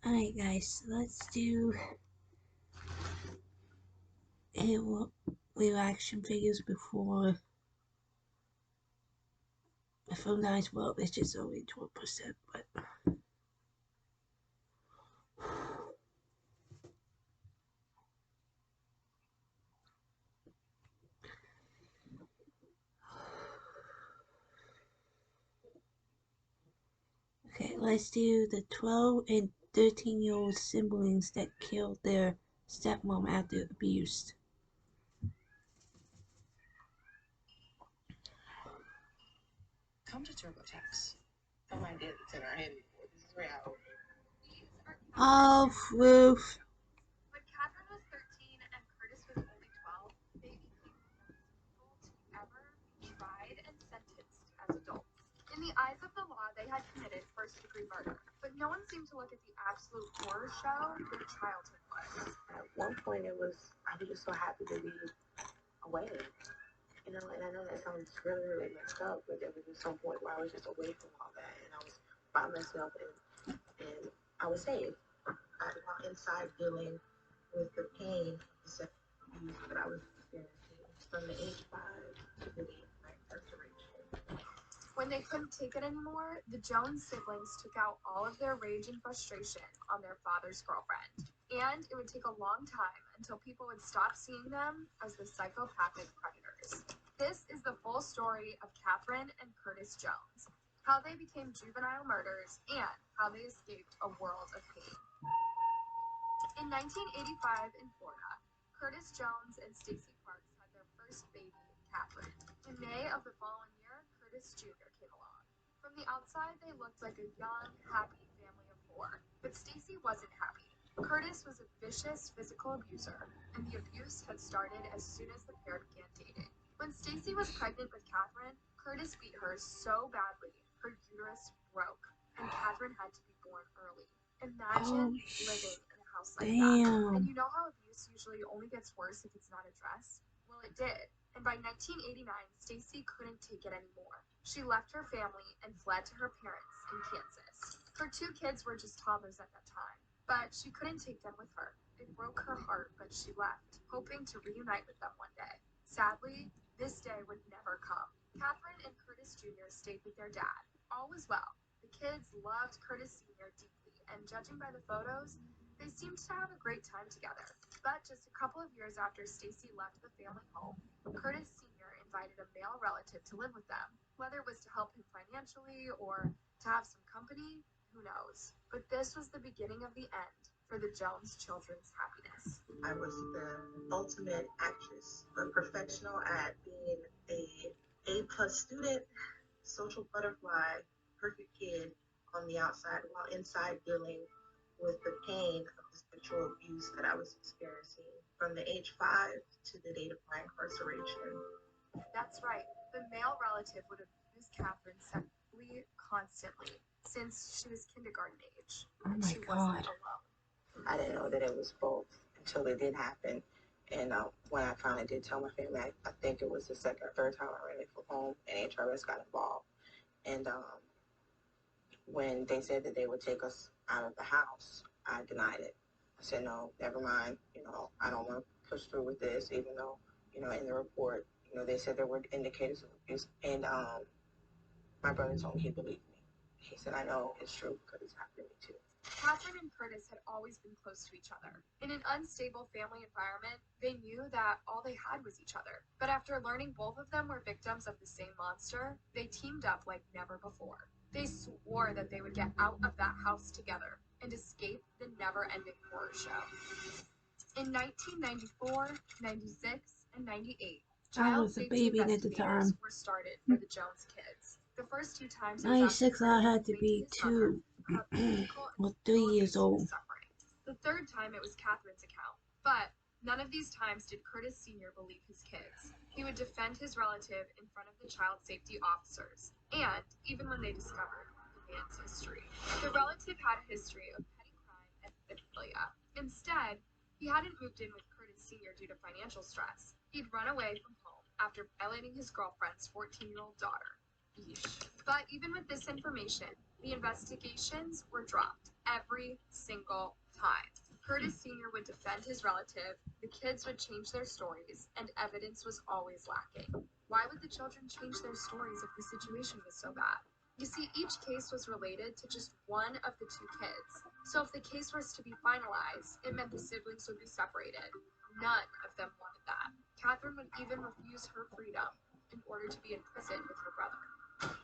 Alright guys, let's do real action figures before guys. Well, it's just only 12%, but okay, let's do the 12 and 13-year-old siblings that killed their stepmom after abuse. Come to TurboTax. Film idea that's in our head before. This is reality. Oh, Ruth. When Catherine was 13 and Curtis was only 12, they became the most people to ever be tried and sentenced as adults. In the eyes of the law, they had committed first-degree murder, but no one seemed to look at the absolute horror show their childhood was. At one point, I was just so happy to be away. And I know that sounds really, really messed up, but there was just some point where I was just away from all that, and I was by myself, and I was safe. While inside dealing with the pain that I was experiencing from the age 5 to the age of my incarceration. When they couldn't take it anymore, the Jones siblings took out all of their rage and frustration on their father's girlfriend. And it would take a long time until people would stop seeing them as the psychopathic predators. This is the full story of Catherine and Curtis Jones, how they became juvenile murderers, and how they escaped a world of pain. In 1985 in Florida, Curtis Jones and Stacey Parks had their first baby, Catherine. In May of the following year, Curtis Jr. came along. From the outside, they looked like a young, happy family of 4. But Stacey wasn't happy. Curtis was a vicious physical abuser, and the abuse had started as soon as the pair began dating. When Stacey was pregnant with Catherine, Curtis beat her so badly, her uterus broke, and Catherine had to be born early. Imagine living in a house like that. And you know how abuse usually only gets worse if it's not addressed? Well, it did. And by 1989, Stacey couldn't take it anymore. She left her family and fled to her parents in Kansas. Her 2 kids were just toddlers at that time, but she couldn't take them with her. It broke her heart, but she left, hoping to reunite with them one day. Sadly, this day would never come. Catherine and Curtis Jr. stayed with their dad. All was well. The kids loved Curtis Sr. deeply, and judging by the photos, they seemed to have a great time together. But just a couple of years after Stacey left the family home, Curtis Sr. invited a male relative to live with them. Whether it was to help him financially or to have some company, who knows? But this was the beginning of the end for the Jones children's happiness. I was the ultimate actress, a professional at being A+ student, social butterfly, perfect kid on the outside, while inside dealing with the pain of the sexual abuse that I was experiencing from the age 5 to the date of my incarceration. That's right. The male relative would abuse Catherine sexually constantly since she was kindergarten age. Oh my she God. wasn't alone. I didn't know that it was both until it did happen. And when I finally did tell my family, I think it was the second or third time I ran away from home, and HRS got involved. And when they said that they would take us out of the house, I denied it. I said, no, never mind. I don't want to push through with this, even though, in the report, they said there were indicators of abuse. And my brother told me he believed me. He said, I know it's true because it's happened to me too. Catherine and Curtis had always been close to each other. In an unstable family environment, they knew that all they had was each other. But after learning both of them were victims of the same monster, they teamed up like never before. They swore that they would get out of that house together and escape the never-ending horror show. In 1994, 96, and 98, I child was a safety baby at the investigators time. were started for the Jones kids. The first 2 times it was 96, I had to explained be his mother 2 how physical and or 3 mental years abuse he was old. suffering. The third time it was Catherine's account, but none of these times did Curtis Sr. believe his kids. He would defend his relative in front of the child safety officers, and even when they discovered the man's history. The relative had a history of petty crime and pedophilia. Instead, he hadn't moved in with Curtis Sr. due to financial stress. He'd run away from home after violating his girlfriend's 14-year-old daughter. Yeesh. But even with this information, the investigations were dropped. every single time. Curtis Sr. would defend his relative, the kids would change their stories, and evidence was always lacking. Why would the children change their stories if the situation was so bad? You see, each case was related to just one of the two kids. So if the case was to be finalized, it meant the siblings would be separated. None of them wanted that. Catherine would even refuse her freedom in order to be in prison with her brother.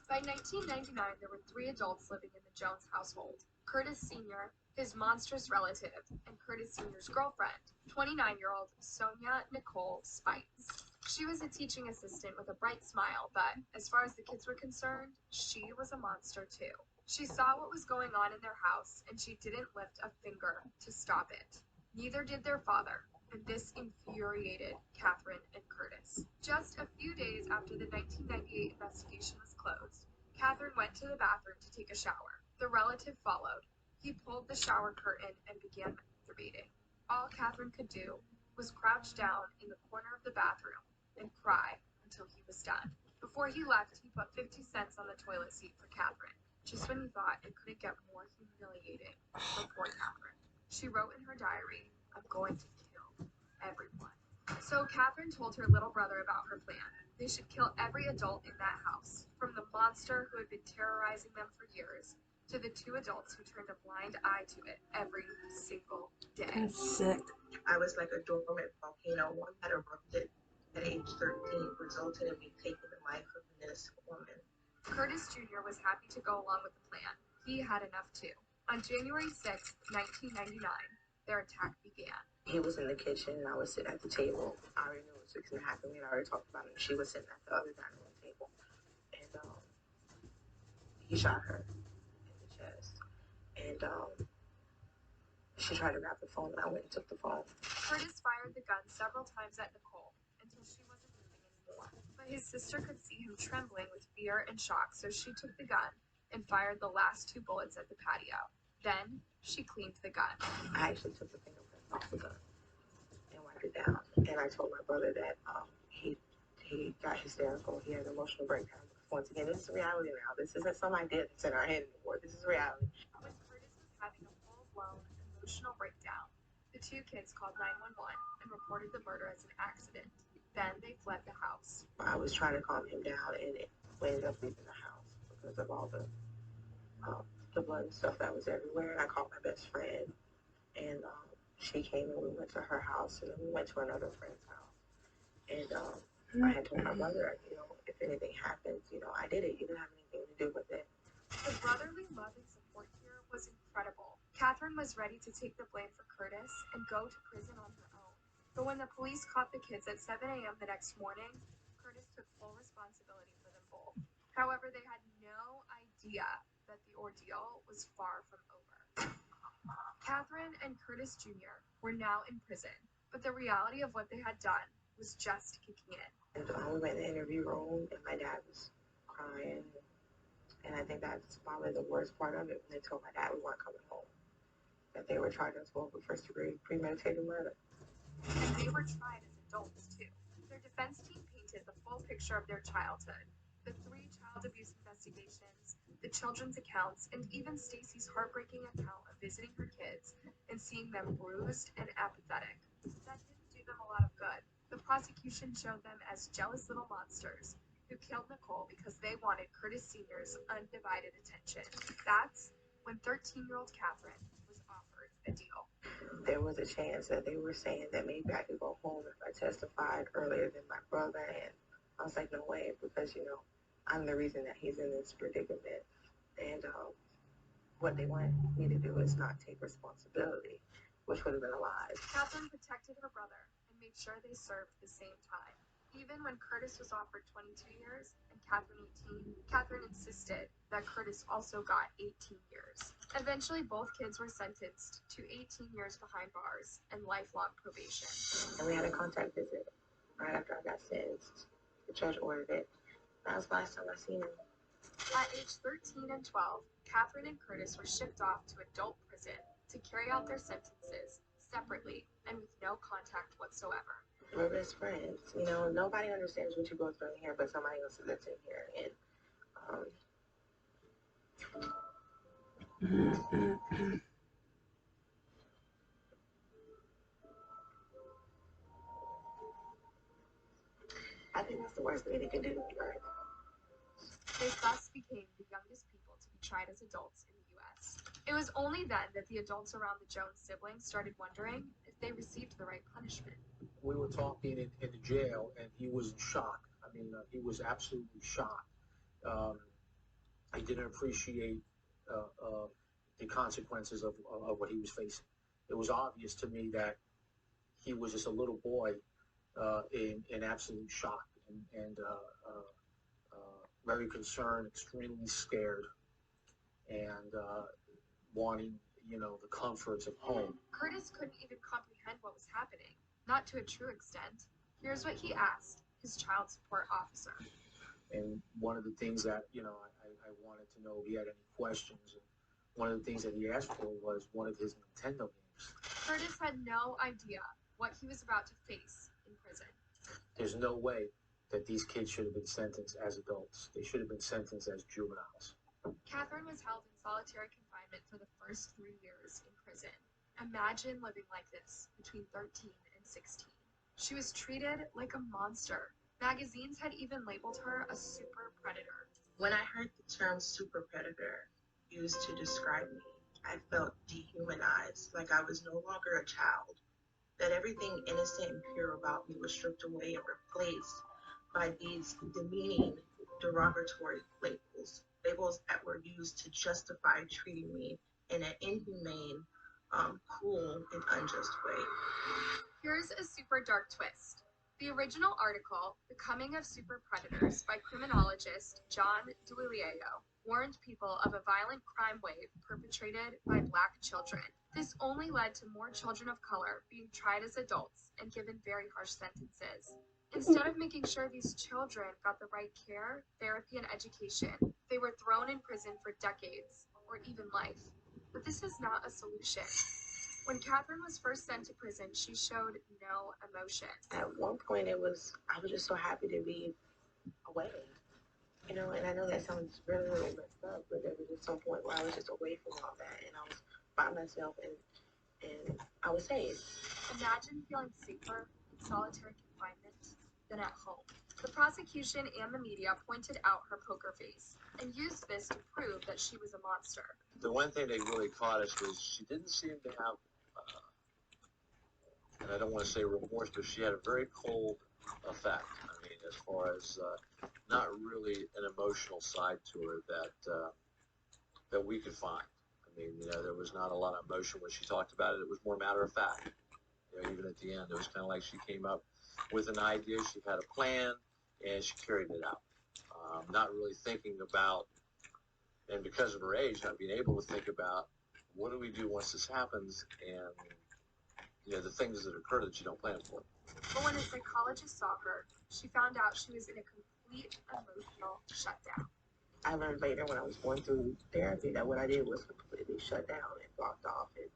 By 1999, there were 3 adults living in the Jones household: Curtis Sr., his monstrous relative, and Curtis Sr.'s girlfriend, 29-year-old Sonia Nicole Spites. She was a teaching assistant with a bright smile, but as far as the kids were concerned, she was a monster too. She saw what was going on in their house, and she didn't lift a finger to stop it. Neither did their father, and this infuriated Catherine and Curtis. Just a few days after the 1998 investigation was closed, Catherine went to the bathroom to take a shower. The relative followed. He pulled the shower curtain and began masturbating. All Catherine could do was crouch down in the corner of the bathroom and cry until he was done. Before he left, he put 50 cents on the toilet seat for Catherine, just when he thought it couldn't get more humiliating for poor Catherine. She wrote in her diary, "I'm going to kill everyone." So Catherine told her little brother about her plan. They should kill every adult in that house, from the monster who had been terrorizing them for years to the 2 adults who turned a blind eye to it every single day. That's sick. I was like a dormant volcano. One that erupted at age 13 resulted in me taking the life of an innocent woman. Curtis Jr. was happy to go along with the plan. He had enough too. On January 6, 1999, their attack began. He was in the kitchen and I was sitting at the table. I already knew what was going to happen. We had already talked about it. She was sitting at the other dining room table. And he shot her in the chest. And she tried to grab the phone, and I went and took the phone. Curtis fired the gun several times at Nicole until she wasn't moving anymore. But his sister could see him trembling with fear and shock, so she took the gun and fired the last 2 bullets at the patio. Then she cleaned the gun. I actually took the fingerprints off the gun and wiped it down. And I told my brother that he got hysterical. He had an emotional breakdown. Because once again, this is reality now. This isn't some idea that's in our head anymore. This is reality. When Curtis was having a full-blown emotional breakdown, the 2 kids called 911 and reported the murder as an accident. Then they fled the house. I was trying to calm him down, and we ended up leaving the house because of all the blood and stuff that was everywhere. And I called my best friend, and she came and we went to her house, and then we went to another friend's house. And I had told my mother, if anything happens, I did it. You didn't have anything to do with it. The brotherly love and support here was incredible. Catherine was ready to take the blame for Curtis and go to prison on her own. But when the police caught the kids at 7 a.m. the next morning, Curtis took full responsibility for them both. However, they had no idea that the ordeal was far from over. Catherine and Curtis Jr. were now in prison, but the reality of what they had done was just kicking in. And we went in the interview room, and my dad was crying. And I think that's probably the worst part of it, when they told my dad we weren't coming home, that they were charging us both with first-degree premeditated murder. And they were tried as adults too. Their defense team painted the full picture of their childhood: the 3 child abuse investigations, the children's accounts, and even Stacy's heartbreaking account of visiting her kids and seeing them bruised and apathetic. That didn't do them a lot of good. The prosecution showed them as jealous little monsters who killed Nicole because they wanted Curtis Sr.'s undivided attention. That's when 13-year-old Catherine was offered a deal. There was a chance that they were saying that maybe I could go home if I testified earlier than my brother, and I was like, no way, because, I'm the reason that he's in this predicament. And what they wanted me to do is not take responsibility, which would have been a lie. Catherine protected her brother and made sure they served the same time. Even when Curtis was offered 22 years and Catherine 18, Catherine insisted that Curtis also got 18 years. Eventually, both kids were sentenced to 18 years behind bars and lifelong probation. And we had a contact visit right after I got sentenced. The judge ordered it. That was the last time I seen him. At age 13 and 12, Catherine and Curtis were shipped off to adult prison to carry out their sentences separately and with no contact whatsoever. We're best friends. Nobody understands what you go through in here but somebody else that's in here. And I think that's the worst thing they can do. Right? They thus became the youngest people to be tried as adults in the US. It was only then that the adults around the Jones siblings started wondering if they received the right punishment. We were talking in the jail, and he was in shock. I mean, he was absolutely shocked. He didn't appreciate the consequences of what he was facing. It was obvious to me that he was just a little boy in absolute shock and very concerned, extremely scared, and wanting, the comforts of home. Curtis couldn't even comprehend what was happening, not to a true extent. Here's what he asked his child support officer. And one of the things that, I wanted to know if he had any questions. And one of the things that he asked for was one of his Nintendo games. Curtis had no idea what he was about to face in prison. There's no way that these kids should have been sentenced as adults. They should have been sentenced as juveniles. Catherine was held in solitary confinement for the first 3 years in prison. Imagine living like this between 13 and 16. She was treated like a monster. Magazines had even labeled her a super predator. When I heard the term super predator used to describe me, I felt dehumanized, like I was no longer a child, that everything innocent and pure about me was stripped away and replaced by these demeaning, derogatory labels that were used to justify treating me in an inhumane, cruel, and unjust way. Here's a super dark twist. The original article, The Coming of Super Predators, by criminologist John Duilio, warned people of a violent crime wave perpetrated by Black children. This only led to more children of color being tried as adults and given very harsh sentences. Instead of making sure these children got the right care, therapy, and education, they were thrown in prison for decades, or even life. But this is not a solution. When Catherine was first sent to prison, she showed no emotion. At one point, I was just so happy to be away. And I know that sounds really, really messed up, but there was just some point where I was just away from all that, and I was by myself, and I was safe. Imagine feeling safer in solitary confinement than at home. The prosecution and the media pointed out her poker face and used this to prove that she was a monster. The one thing that really caught us was she didn't seem to have, and I don't want to say remorse, but she had a very cold effect. I mean, as far as not really an emotional side to her that we could find. I mean, there was not a lot of emotion when she talked about it. It was more matter of fact. Even at the end, it was kind of like she came up with an idea, she had a plan, and she carried it out. Not really thinking about, and because of her age, not being able to think about what do we do once this happens, and the things that occur that you don't plan for. But when a psychologist saw her, she found out she was in a complete emotional shutdown. I learned later when I was going through therapy that what I did was completely shut down and blocked off, and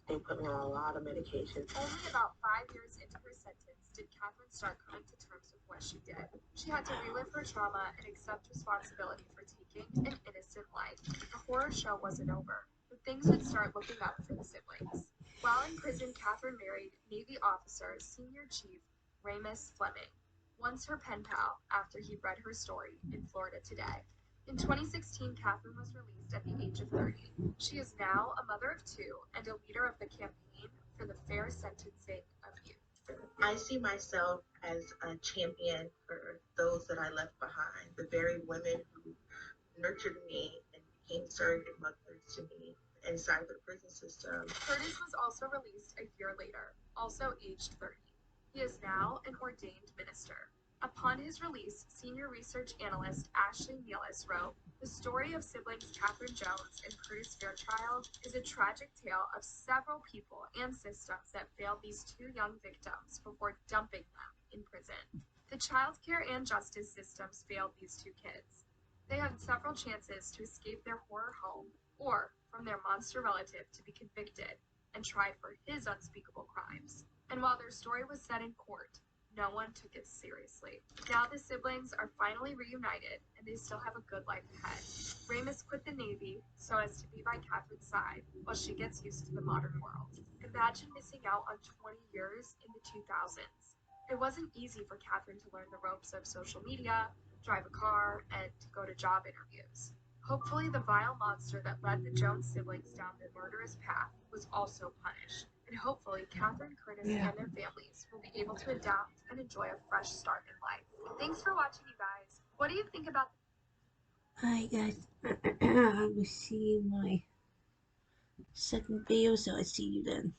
they put me on a lot of medication. Only about 5 years into her sentence did Catherine start coming to terms with what she did. She had to relive her trauma and accept responsibility for taking an innocent life. The horror show wasn't over, but things would start looking up for the siblings. While in prison, Catherine married Navy officer Senior Chief Ramus Fleming, once her pen pal, after he read her story in Florida Today. In 2016, Catherine was released at the age of 30. She is now a mother of 2 and a leader of the campaign for the fair sentencing of youth. I see myself as a champion for those that I left behind, the very women who nurtured me and became surrogate mothers to me inside the prison system. Curtis was also released a year later, also aged 30. He is now an ordained minister. Upon his release, senior research analyst Ashley Nealis wrote, "The story of siblings Catherine Jones and Curtis Fairchild is a tragic tale of several people and systems that failed these 2 young victims before dumping them in prison. The child care and justice systems failed these 2 kids. They had several chances to escape their horror home or from their monster relative to be convicted and tried for his unspeakable crimes. And while their story was set in court, no one took it seriously. Now the siblings are finally reunited and they still have a good life ahead. Ramus quit the Navy so as to be by Catherine's side while she gets used to the modern world. Imagine missing out on 20 years in the 2000s. It wasn't easy for Catherine to learn the ropes of social media, drive a car, and go to job interviews. Hopefully the vile monster that led the Jones siblings down the murderous path was also punished, and hopefully Catherine, Curtis, Yeah. and their families will be able to adapt and enjoy a fresh start in life. Thanks for watching, you guys. What do you think about Alright guys, I will see you in my second video, so I see you then.